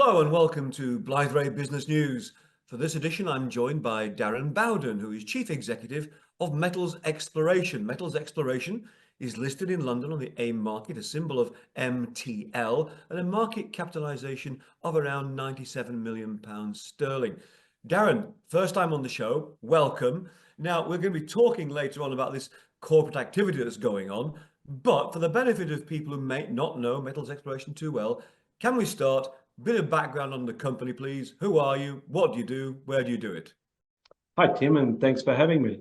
Hello and welcome to Blythe Business News. For this edition, I'm joined by Darren Bowden, who is Chief Executive of Metals Exploration. Metals Exploration is listed in London on the AIM market, a symbol of MTL, and a market capitalisation of around £97 million sterling. Darren, first time on the show, welcome. Now, we're going to be talking later on about this corporate activity that's going on, but for the benefit of people who may not know Metals Exploration too well, can we start? Bit of background on the company, please. Who are you? What do you do? Where do you do it? Hi, Tim, and thanks for having me.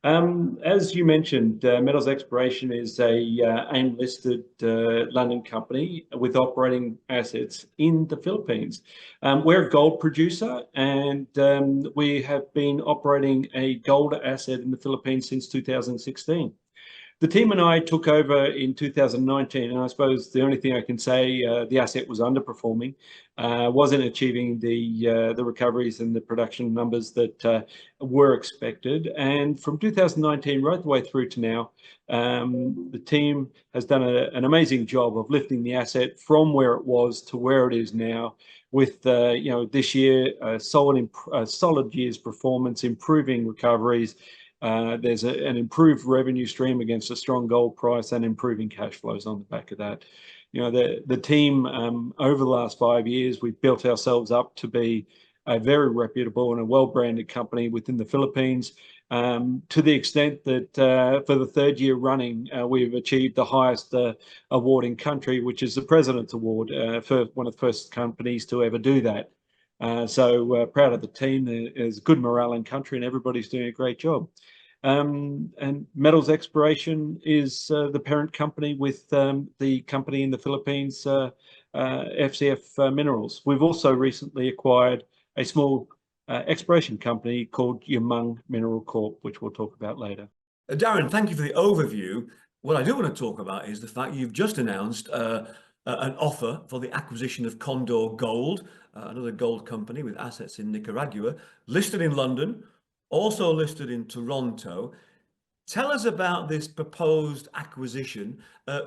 As you mentioned, Metals Exploration is a AIM-listed London company with operating assets in the Philippines. We're a gold producer, and we have been operating a gold asset in the Philippines since 2016. The team and I took over in 2019, and I suppose the only thing I can say, the asset was underperforming, wasn't achieving the recoveries and the production numbers that were expected. And from 2019 right the way through to now, the team has done an amazing job of lifting the asset from where it was to where it is now. With this year, a solid year's performance, improving recoveries. There's an improved revenue stream against a strong gold price and improving cash flows on the back of that. The team over the last 5 years, we've built ourselves up to be a very reputable and a well-branded company within the Philippines, to the extent that for the third year running, we've achieved the highest award in country, which is the President's Award, for one of the first companies to ever do that. So proud of the team. There's good morale in country and everybody's doing a great job. And Metals Exploration is the parent company with the company in the Philippines, FCF Minerals. We've also recently acquired a small exploration company called Yamung Mineral Corp, which we'll talk about later. Darren, thank you for the overview. What I do want to talk about is the fact you've just announced an offer for the acquisition of Condor Gold, another gold company with assets in Nicaragua, listed in London, also listed in Toronto. Tell us about this proposed acquisition,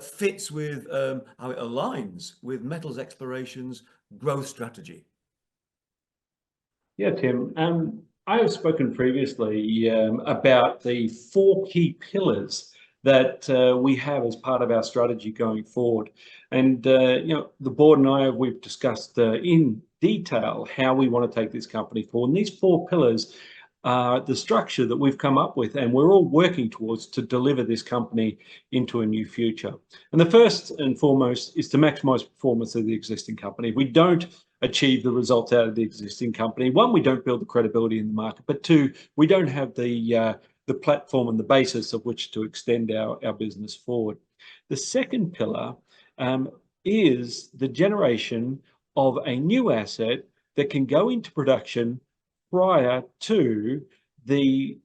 fits with how it aligns with Metals Exploration's growth strategy. Yeah, Tim. I have spoken previously about the 4 key pillars that we have as part of our strategy going forward. And, the board and I, we've discussed in detail how we want to take this company forward. And these 4 pillars are the structure that we've come up with, and we're all working towards to deliver this company into a new future. And the first and foremost is to maximize performance of the existing company. If we don't achieve the results out of the existing company, 1, we don't build the credibility in the market, but 2, we don't have the platform and the basis of which to extend our business forward. The second pillar is the generation of a new asset that can go into production prior to the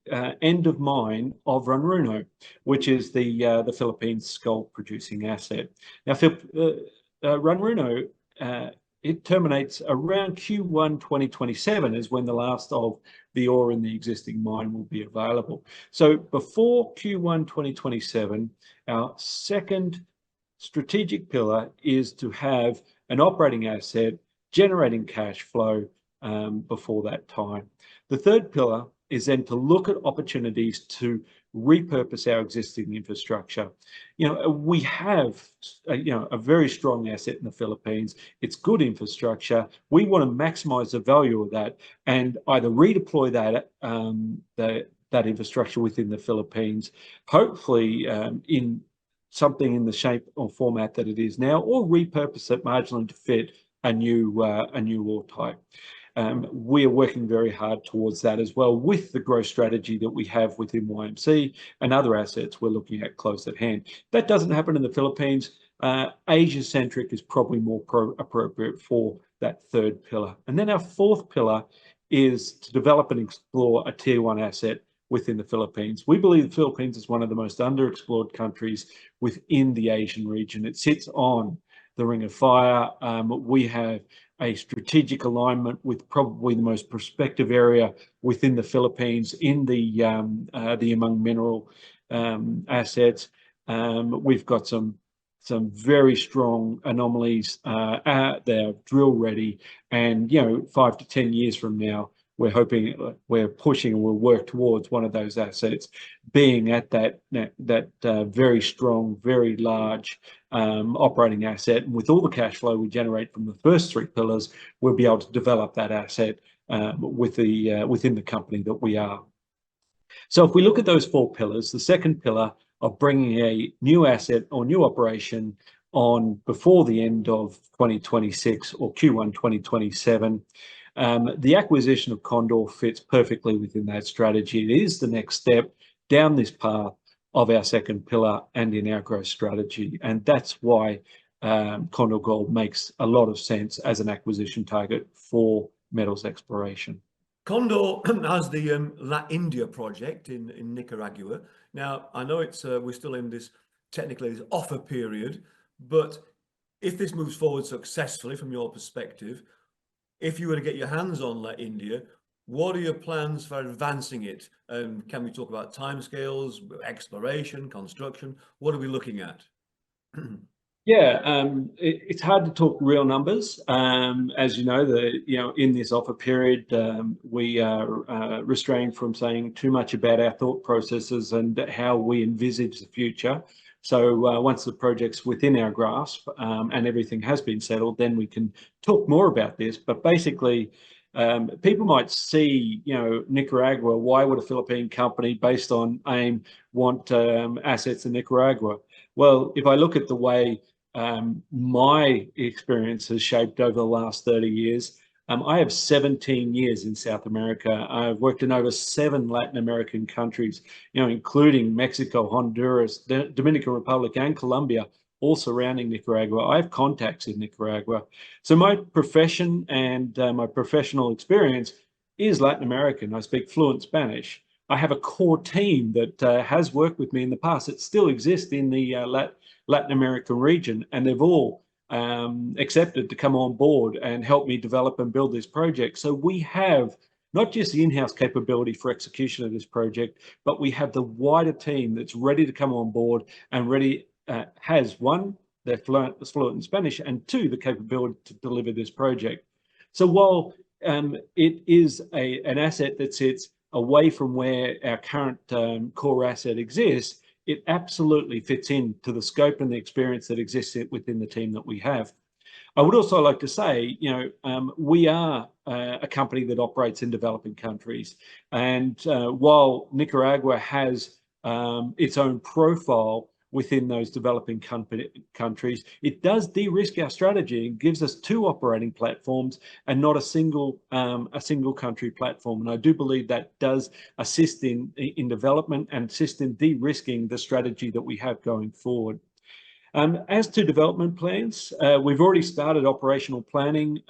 end of mine of Runruno, which is the Philippines gold producing asset. Now, Runruno, it terminates around Q1 2027 is when the last of the ore in the existing mine will be available. So before Q1 2027, our second strategic pillar is to have an operating asset generating cash flow before that time. The third pillar is then to look at opportunities to repurpose our existing infrastructure. We have a very strong asset in the Philippines. It's good infrastructure. We want to maximize the value of that and either redeploy that infrastructure within the Philippines, hopefully in something in the shape or format that it is now, or repurpose it marginally to fit a new ore type. We are working very hard towards that as well with the growth strategy that we have within YMC and other assets we're looking at close at hand. That doesn't happen in the Philippines. Asia-centric is probably more appropriate for that third pillar. And then our fourth pillar is to develop and explore a tier 1 asset within the Philippines. We believe the Philippines is one of the most underexplored countries within the Asian region. It sits on the Ring of Fire. We have a strategic alignment with probably the most prospective area within the Philippines in the Yamung mineral assets. We've got some some very strong anomalies. They're drill ready, and 5 to 10 years from now, we're hoping, we're pushing, and we'll work towards one of those assets being at that very strong, very large operating asset. And with all the cash flow we generate from the first three pillars, we'll be able to develop that asset within the company that we are. So if we look at those four pillars, the second pillar of bringing a new asset or new operation on before the end of 2026 or Q1 2027, the acquisition of Condor fits perfectly within that strategy. It is the next step down this path of our second pillar and in our growth strategy. And that's why Condor Gold makes a lot of sense as an acquisition target for metals exploration. Condor has the La India project in Nicaragua. Now, I know it's we're still in this, technically, this offer period, but if this moves forward successfully from your perspective, if you were to get your hands on La India, what are your plans for advancing it? Can we talk about timescales, exploration, construction? What are we looking at? Yeah, it's hard to talk real numbers. As you know, in this offer period, we are restrained from saying too much about our thought processes and how we envisage the future. So once the project's within our grasp and everything has been settled, then we can talk more about this. But basically, people might see, Nicaragua. Why would a Philippine company based on AIM want assets in Nicaragua? Well, if I look at the way my experience has shaped over the last 30 years, I have 17 years in South America. I've worked in over 7 Latin American countries, including Mexico, Honduras, the Dominican Republic, and Colombia, all surrounding Nicaragua. I have contacts in Nicaragua. So my profession and my professional experience is Latin American. I speak fluent Spanish. I have a core team that has worked with me in the past. It still exists in the Latin American region, and they've all accepted to come on board and help me develop and build this project. So we have not just the in-house capability for execution of this project, but we have the wider team that's ready to come on board and ready, has one, they're fluent in Spanish, and 2, the capability to deliver this project. So while it is an asset that sits away from where our current core asset exists, it absolutely fits into the scope and the experience that exists within the team that we have. I would also like to say, we are a company that operates in developing countries. And while Nicaragua has its own profile within those developing countries, it does de-risk our strategy and gives us 2 operating platforms and not a single country platform. And I do believe that does assist in development and assist in de-risking the strategy that we have going forward. As to development plans, we've already started operational planning.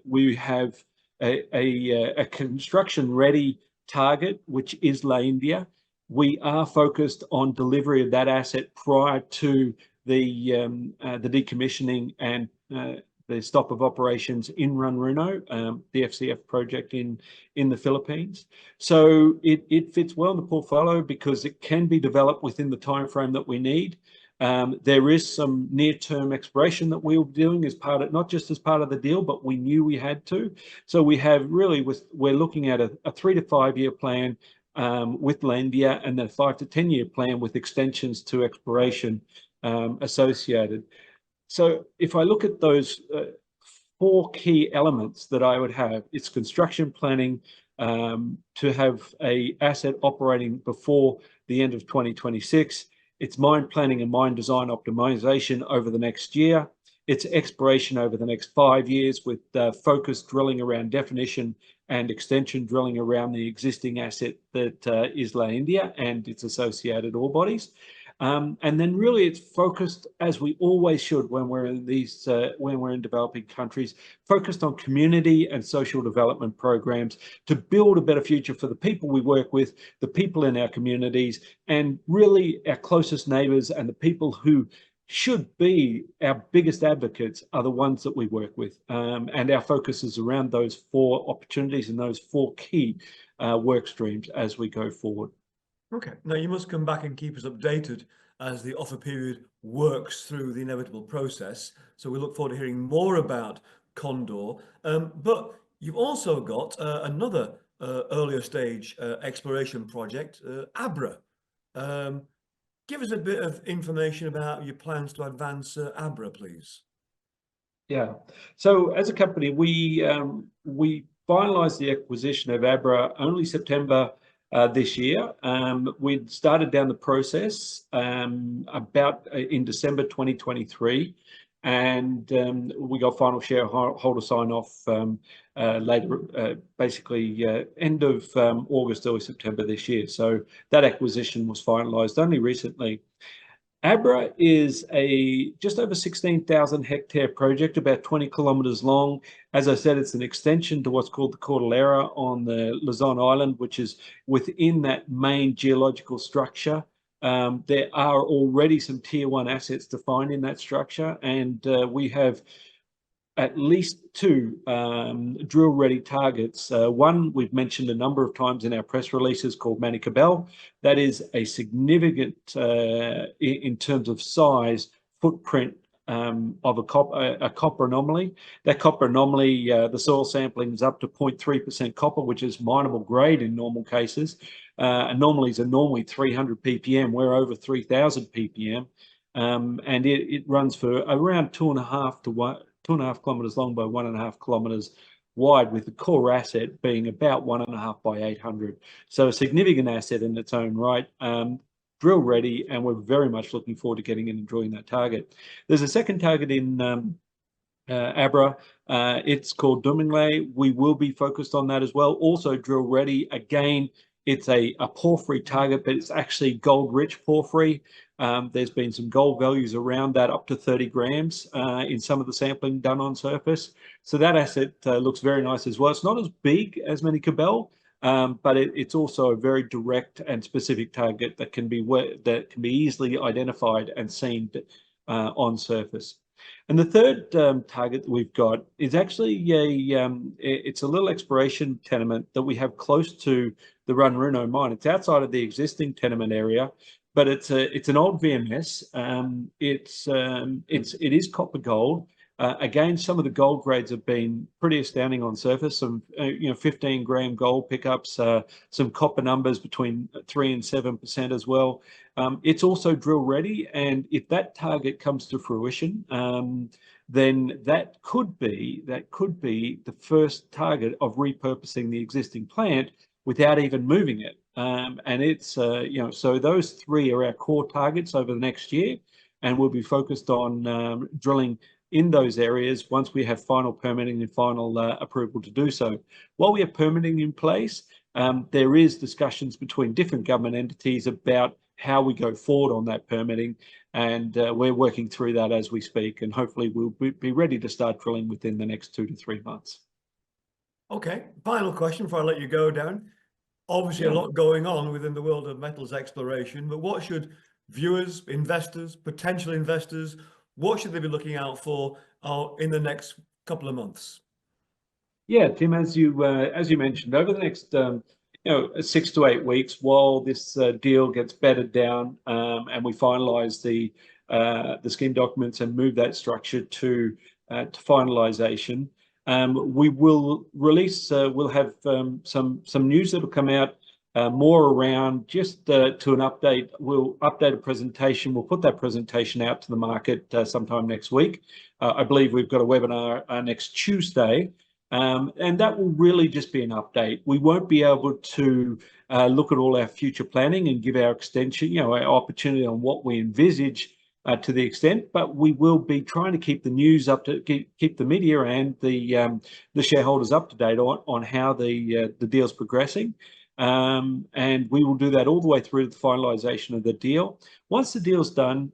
We have a construction ready target, which is La India. We are focused on delivery of that asset prior to the decommissioning and the stop of operations in Runruno, the FCF project in the Philippines. So it fits well in the portfolio because it can be developed within the time frame that we need. There is some near-term exploration that we were doing as part of, not just as part of the deal, but we knew we had to. So we have really, we're looking at a 3 to 5 year plan with La India, and then a 5 to 10 year plan with extensions to exploration associated. So if I look at those 4 key elements that I would have, it's construction planning to have a asset operating before the end of 2026. It's mine planning and mine design optimization over the next year. It's exploration over the next 5 years with focused drilling around definition and extension drilling around the existing asset that is La India and its associated ore bodies. And then really it's focused, as we always should when we're in these, when we're in developing countries, focused on community and social development programs to build a better future for the people we work with, the people in our communities, and really our closest neighbours and the people who should be our biggest advocates are the ones that we work with. And our focus is around those 4 opportunities and those 4 key work streams as we go forward. Okay, now you must come back and keep us updated as the offer period works through the inevitable process. So we look forward to hearing more about Condor. But you've also got another earlier stage exploration project, Abra. Give us a bit of information about your plans to advance Abra, please. Yeah. So as a company, we finalised the acquisition of Abra only September this year. We'd started down the process about in December 2023, and we got final shareholder sign off later, basically end of August, early September this year. So that acquisition was finalised only recently. Abra is a just over 16,000 hectare project, about 20 kilometres long. As I said, it's an extension to what's called the Cordillera on the Luzon Island, which is within that main geological structure. There are already some tier 1 assets defined in that structure, and we have at least 2 drill-ready targets. One we've mentioned a number of times in our press releases, called Manicabel. That is a significant, in terms of size, footprint of a copper anomaly. That copper anomaly, the soil sampling is up to 0.3% copper, which is mineable grade in normal cases. Anomalies are normally 300 ppm. We're over 3,000 ppm. And it runs for around 2.5 kilometres long by 1.5 kilometres wide, with the core asset being about 1.5 by 800. So a significant asset in its own right, drill ready, and we're very much looking forward to getting in and drilling that target. There's a second target in Abra. It's called Duminglay. We will be focused on that as well. Also drill ready. Again, it's a porphyry target, but it's actually gold-rich porphyry. There's been some gold values around that, up to 30 grams in some of the sampling done on surface. So that asset looks very nice as well. It's not as big as Manicabel, but it's also a very direct and specific target that can be easily identified and seen on surface. And the third target that we've got is actually it's a little exploration tenement that we have close to the Runruno mine. It's outside of the existing tenement area, but it's an old VMS. It is copper gold. Again, some of the gold grades have been pretty astounding on surface. Some 15-gram gold pickups, some copper numbers between 3 and 7% as well. It's also drill ready, and if that target comes to fruition, then that could be the first target of repurposing the existing plant without even moving it. And it's so those 3 are our core targets over the next year, and we'll be focused on drilling in those areas once we have final permitting and final approval to do so. While we have permitting in place, there is discussions between different government entities about how we go forward on that permitting, and we're working through that as we speak, and hopefully we'll be ready to start drilling within the next 2 to 3 months. Okay, final question before I let you go, Darren. Obviously, a lot going on within the world of metals exploration, but what should viewers, investors, potential investors, what should they be looking out for in the next couple of months? Yeah, Tim, as you mentioned, over the next 6 to 8 weeks, while this deal gets bedded down and we finalise the scheme documents and move that structure to finalisation, we will release. We'll have some news that will come out more around just to an update. We'll update a presentation. We'll put that presentation out to the market sometime next week. I believe we've got a webinar next Tuesday. And that will really just be an update. We won't be able to look at all our future planning and give our extension, our opportunity on what we envisage to the extent, but we will be trying to keep the news up to keep the media and the shareholders up to date on how the deal's progressing. And we will do that all the way through to the finalisation of the deal. Once the deal's done,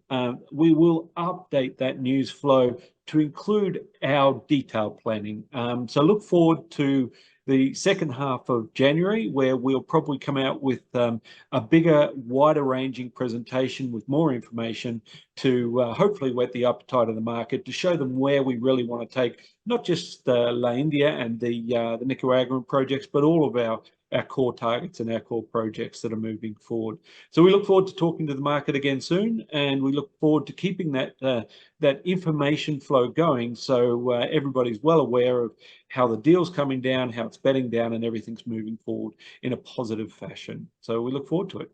we will update that news flow to include our detailed planning. So look forward to the second half of January, where we'll probably come out with a bigger, wider ranging presentation with more information to hopefully whet the appetite of the market, to show them where we really want to take not just La India and the Nicaraguan projects, but all of our core targets and our core projects that are moving forward. So we look forward to talking to the market again soon, and we look forward to keeping that information flow going, so everybody's well aware of how the deal's coming down, how it's bedding down, and everything's moving forward in a positive fashion. So we look forward to it.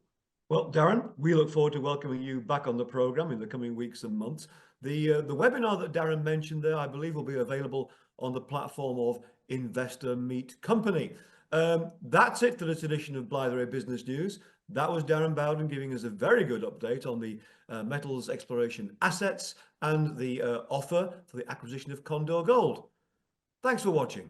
Well, Darren, we look forward to welcoming you back on the program in the coming weeks and months. The webinar that Darren mentioned there, I believe, will be available on the platform of Investor Meet Company. That's it for this edition of Blythe Business News. That was Darren Bowden giving us a very good update on the metals exploration assets and the offer for the acquisition of Condor Gold. Thanks for watching.